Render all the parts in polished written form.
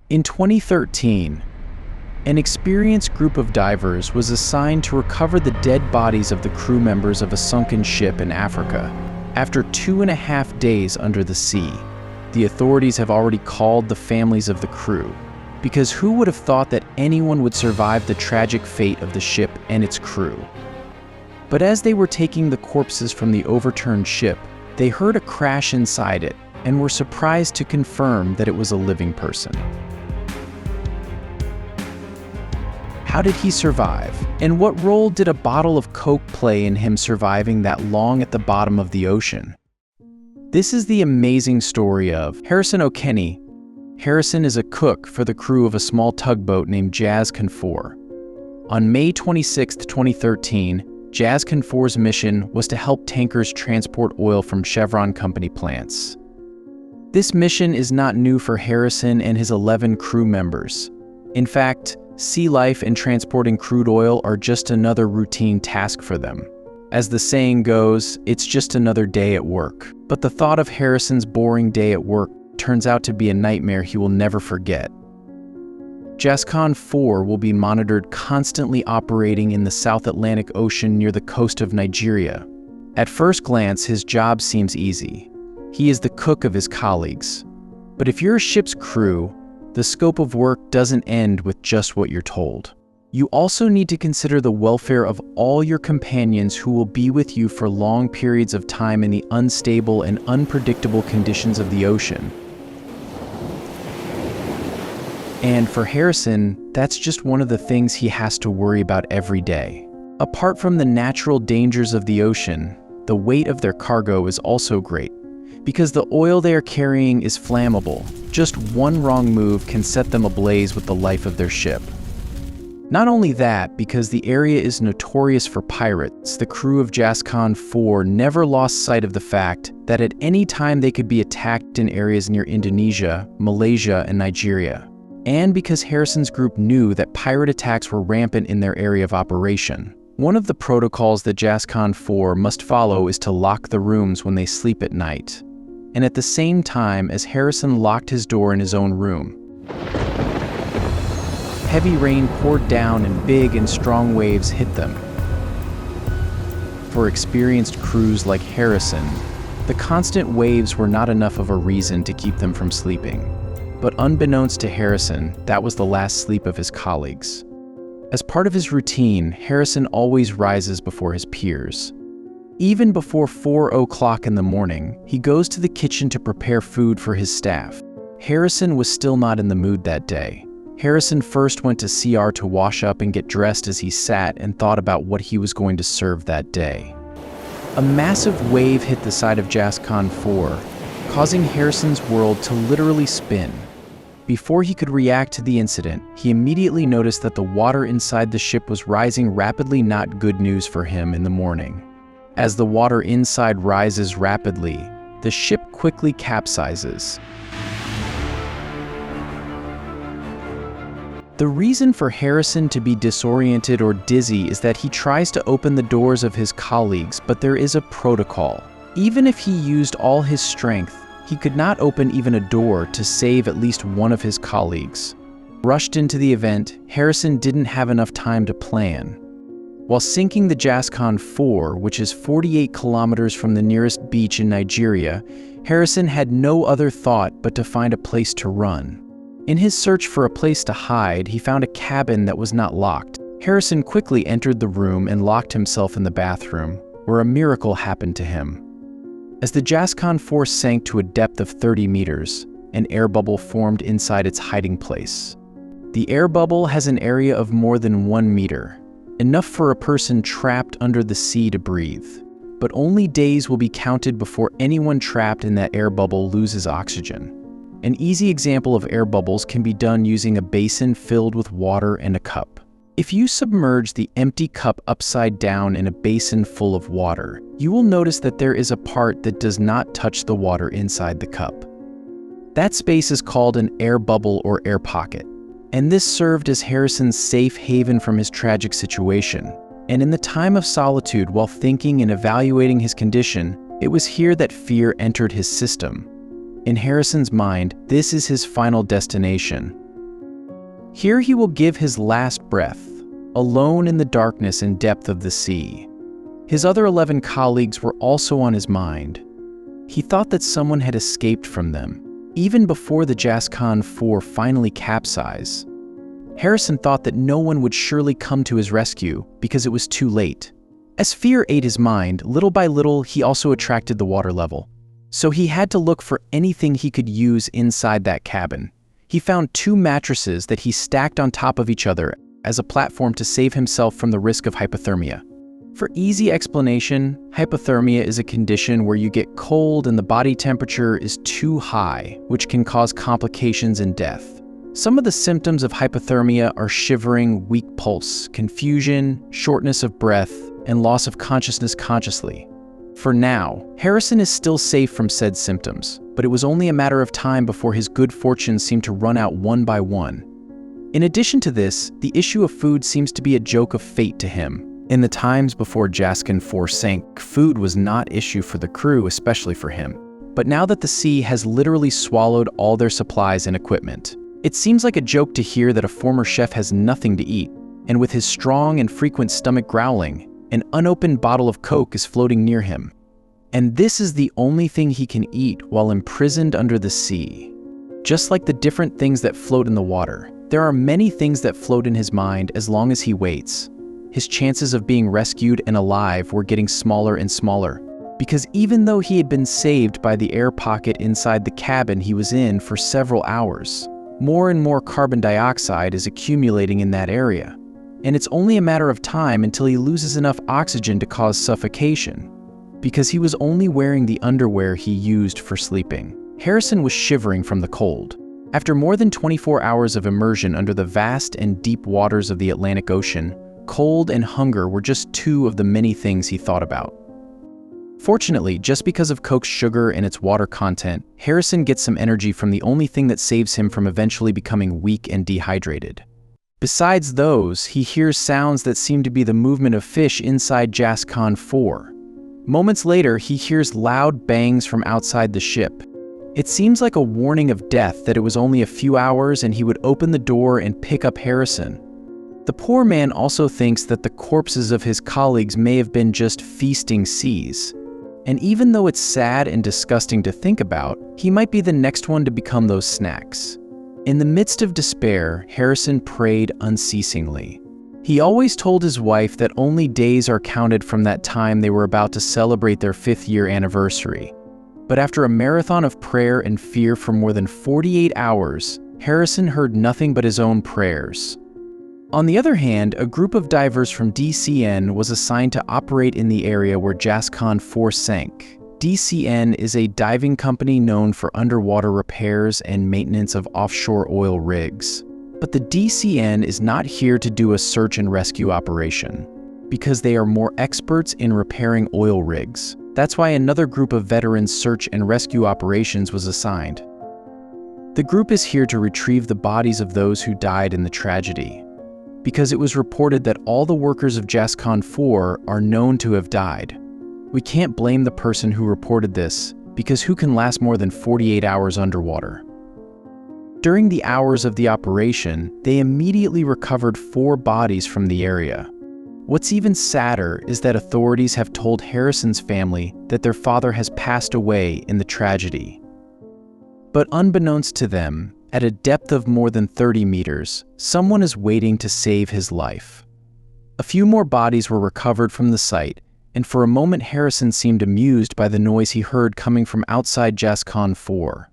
In 2013, an experienced group of divers was assigned to recover the dead bodies of the crew members of a sunken ship in Africa. After 2.5 days under the sea, the authorities have already called the families of the crew, because who would have thought that anyone would survive the tragic fate of the ship and its crew? But as they were taking the corpses from the overturned ship, they heard a crash inside it and were surprised to confirm that it was a living person. How did he survive? And what role did a bottle of Coke play in him surviving that long at the bottom of the ocean? This is the amazing story of Harrison O'Kenny. Harrison is a cook for the crew of a small tugboat named Sunken. On May 26, 2013, Sunken's mission was to help tankers transport oil from Chevron company plants. This mission is not new for Harrison and his 11 crew members. In fact, sea life and transporting crude oil are just another routine task for them. As the saying goes, it's just another day at work. But the thought of Harrison's boring day at work turns out to be a nightmare he will never forget. Sunken 4 will be monitored constantly operating in the South Atlantic Ocean near the coast of Nigeria. At first glance, his job seems easy. He is the cook of his colleagues. But if you're a ship's crew, the scope of work doesn't end with just what you're told. You also need to consider the welfare of all your companions who will be with you for long periods of time in the unstable and unpredictable conditions of the ocean. And for Harrison, that's just one of the things he has to worry about every day. Apart from the natural dangers of the ocean, the weight of their cargo is also great, because the oil they are carrying is flammable. Just one wrong move can set them ablaze with the life of their ship. Not only that, because the area is notorious for pirates, the crew of Sunken 4 never lost sight of the fact that at any time they could be attacked in areas near Indonesia, Malaysia, and Nigeria. And because Harrison's group knew that pirate attacks were rampant in their area of operation. One of the protocols that Sunken 4 must follow is to lock the rooms when they sleep at night. And at the same time as Harrison locked his door in his own room, heavy rain poured down and big and strong waves hit them. For experienced crews like Harrison, the constant waves were not enough of a reason to keep them from sleeping. But unbeknownst to Harrison, that was the last sleep of his colleagues. As part of his routine, Harrison always rises before his peers. Even before 4 o'clock in the morning, he goes to the kitchen to prepare food for his staff. Harrison was still not in the mood that day. Harrison first went to CR to wash up and get dressed as he sat and thought about what he was going to serve that day. A massive wave hit the side of Sunken 4, causing Harrison's world to literally spin. Before he could react to the incident, he immediately noticed that the water inside the ship was rising rapidly, not good news for him in the morning. As the water inside rises rapidly, the ship quickly capsizes. The reason for Harrison to be disoriented or dizzy is that he tries to open the doors of his colleagues, but there is a protocol. Even if he used all his strength, he could not open even a door to save at least one of his colleagues. Rushed into the event, Harrison didn't have enough time to plan. While sinking the Sunken 4, which is 48 kilometers from the nearest beach in Nigeria, Harrison had no other thought but to find a place to run. In his search for a place to hide, he found a cabin that was not locked. Harrison quickly entered the room and locked himself in the bathroom, where a miracle happened to him. As the Sunken 4 sank to a depth of 30 meters, an air bubble formed inside its hiding place. The air bubble has an area of more than 1 meter, enough for a person trapped under the sea to breathe. But only days will be counted before anyone trapped in that air bubble loses oxygen. An easy example of air bubbles can be done using a basin filled with water and a cup. If you submerge the empty cup upside down in a basin full of water, you will notice that there is a part that does not touch the water inside the cup. That space is called an air bubble or air pocket, and this served as Harrison's safe haven from his tragic situation. And in the time of solitude, while thinking and evaluating his condition, it was here that fear entered his system. In Harrison's mind, this is his final destination, Here he will give his last breath, alone in the darkness and depth of the sea. His other 11 colleagues were also on his mind. He thought that someone had escaped from them, even before the Jascon 4 finally capsized. Harrison thought that no one would surely come to his rescue because it was too late. As fear ate his mind, little by little he also attracted the water level. So he had to look for anything he could use inside that cabin. He found 2 mattresses that he stacked on top of each other as a platform to save himself from the risk of hypothermia. For easy explanation, hypothermia is a condition where you get cold and the body temperature is too high, which can cause complications and death. Some of the symptoms of hypothermia are shivering, weak pulse, confusion, shortness of breath, and loss of consciousness consciously. For now, Harrison is still safe from said symptoms, but it was only a matter of time before his good fortune seemed to run out one by one. In addition to this, the issue of food seems to be a joke of fate to him. In the times before Jascon 4 sank, food was not an issue for the crew, especially for him. But now that the sea has literally swallowed all their supplies and equipment, it seems like a joke to hear that a former chef has nothing to eat, and with his strong and frequent stomach growling, an unopened bottle of Coke is floating near him. And this is the only thing he can eat while imprisoned under the sea. Just like the different things that float in the water, there are many things that float in his mind as long as he waits. His chances of being rescued and alive were getting smaller and smaller, because even though he had been saved by the air pocket inside the cabin he was in for several hours, more and more carbon dioxide is accumulating in that area, and it's only a matter of time until he loses enough oxygen to cause suffocation, because he was only wearing the underwear he used for sleeping. Harrison was shivering from the cold. After more than 24 hours of immersion under the vast and deep waters of the Atlantic Ocean, cold and hunger were just 2 of the many things he thought about. Fortunately, just because of Coke's sugar and its water content, Harrison gets some energy from the only thing that saves him from eventually becoming weak and dehydrated. Besides those, he hears sounds that seem to be the movement of fish inside Jascon 4. Moments later, he hears loud bangs from outside the ship. It seems like a warning of death that it was only a few hours and he would open the door and pick up Harrison. The poor man also thinks that the corpses of his colleagues may have been just feasting seas. And even though it's sad and disgusting to think about, he might be the next one to become those snacks. In the midst of despair, Harrison prayed unceasingly. He always told his wife that only days are counted from that time they were about to celebrate their 5th-year anniversary. But after a marathon of prayer and fear for more than 48 hours, Harrison heard nothing but his own prayers. On the other hand, a group of divers from DCN was assigned to operate in the area where Jascon 4 sank. DCN is a diving company known for underwater repairs and maintenance of offshore oil rigs. But the DCN is not here to do a search and rescue operation, because they are more experts in repairing oil rigs. That's why another group of veterans search and rescue operations was assigned. The group is here to retrieve the bodies of those who died in the tragedy, because it was reported that all the workers of Jascon 4 are known to have died. We can't blame the person who reported this, because who can last more than 48 hours underwater? During the hours of the operation, they immediately recovered 4 bodies from the area. What's even sadder is that authorities have told Harrison's family that their father has passed away in the tragedy. But unbeknownst to them, at a depth of more than 30 meters, someone is waiting to save his life. A few more bodies were recovered from the site, and for a moment Harrison seemed amused by the noise he heard coming from outside Jascon 4.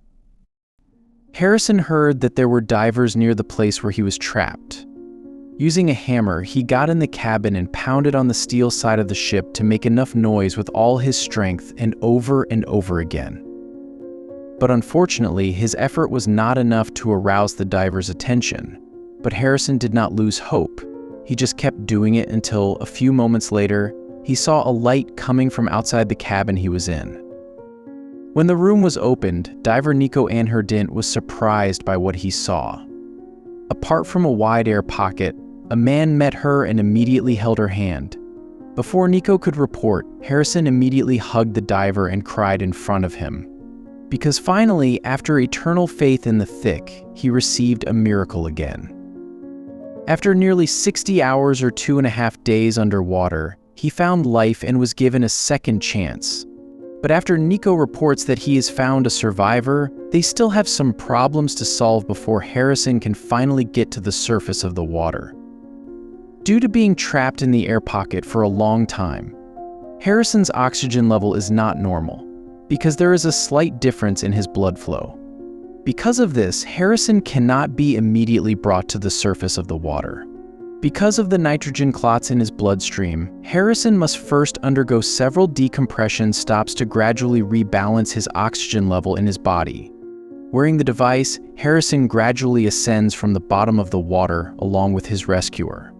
Harrison heard that there were divers near the place where he was trapped. Using a hammer, he got in the cabin and pounded on the steel side of the ship to make enough noise with all his strength and over again. But unfortunately, his effort was not enough to arouse the divers' attention. But Harrison did not lose hope. He just kept doing it until, a few moments later, he saw a light coming from outside the cabin he was in. When the room was opened, diver Nico Anherdint was surprised by what he saw. Apart from a wide air pocket, a man met her and immediately held her hand. Before Nico could report, Harrison immediately hugged the diver and cried in front of him. Because finally, after eternal faith in the thick, he received a miracle again. After nearly 60 hours or 2.5 days underwater, he found life and was given a second chance. But after Nico reports that he has found a survivor, they still have some problems to solve before Harrison can finally get to the surface of the water. Due to being trapped in the air pocket for a long time, Harrison's oxygen level is not normal, because there is a slight difference in his blood flow. Because of this, Harrison cannot be immediately brought to the surface of the water. Because of the nitrogen clots in his bloodstream, Harrison must first undergo several decompression stops to gradually rebalance his oxygen level in his body. Wearing the device, Harrison gradually ascends from the bottom of the water along with his rescuer.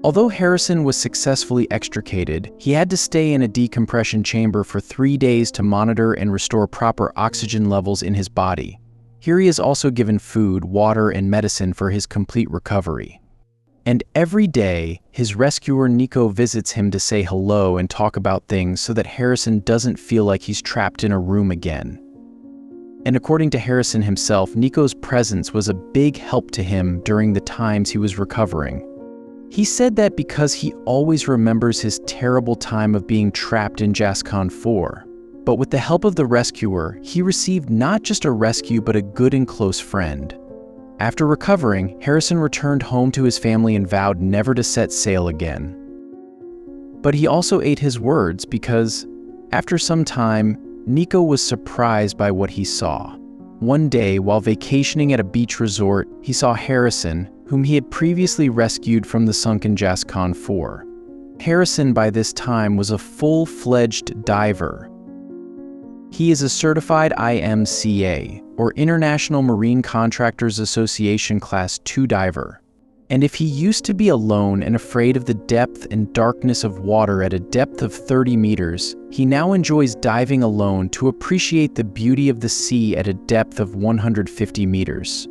Although Harrison was successfully extricated, he had to stay in a decompression chamber for 3 days to monitor and restore proper oxygen levels in his body. Here he is also given food, water, and medicine for his complete recovery. And every day, his rescuer Nico visits him to say hello and talk about things so that Harrison doesn't feel like he's trapped in a room again. And according to Harrison himself, Nico's presence was a big help to him during the times he was recovering. He said that because he always remembers his terrible time of being trapped in Jascon 4. But with the help of the rescuer, he received not just a rescue but a good and close friend. After recovering, Harrison returned home to his family and vowed never to set sail again. But he also ate his words because, after some time, Nico was surprised by what he saw. One day, while vacationing at a beach resort, he saw Harrison, whom he had previously rescued from the sunken Jascon 4. Harrison, by this time, was a full-fledged diver. He is a certified IMCA, or International Marine Contractors Association Class 2 diver. And if he used to be alone and afraid of the depth and darkness of water at a depth of 30 meters, he now enjoys diving alone to appreciate the beauty of the sea at a depth of 150 meters.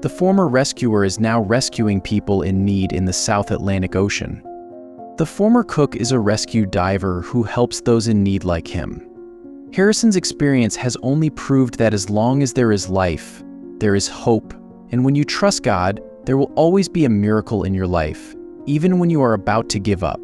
The former rescuer is now rescuing people in need in the South Atlantic Ocean. The former cook is a rescue diver who helps those in need like him. Harrison's experience has only proved that as long as there is life, there is hope, and when you trust God, there will always be a miracle in your life, even when you are about to give up.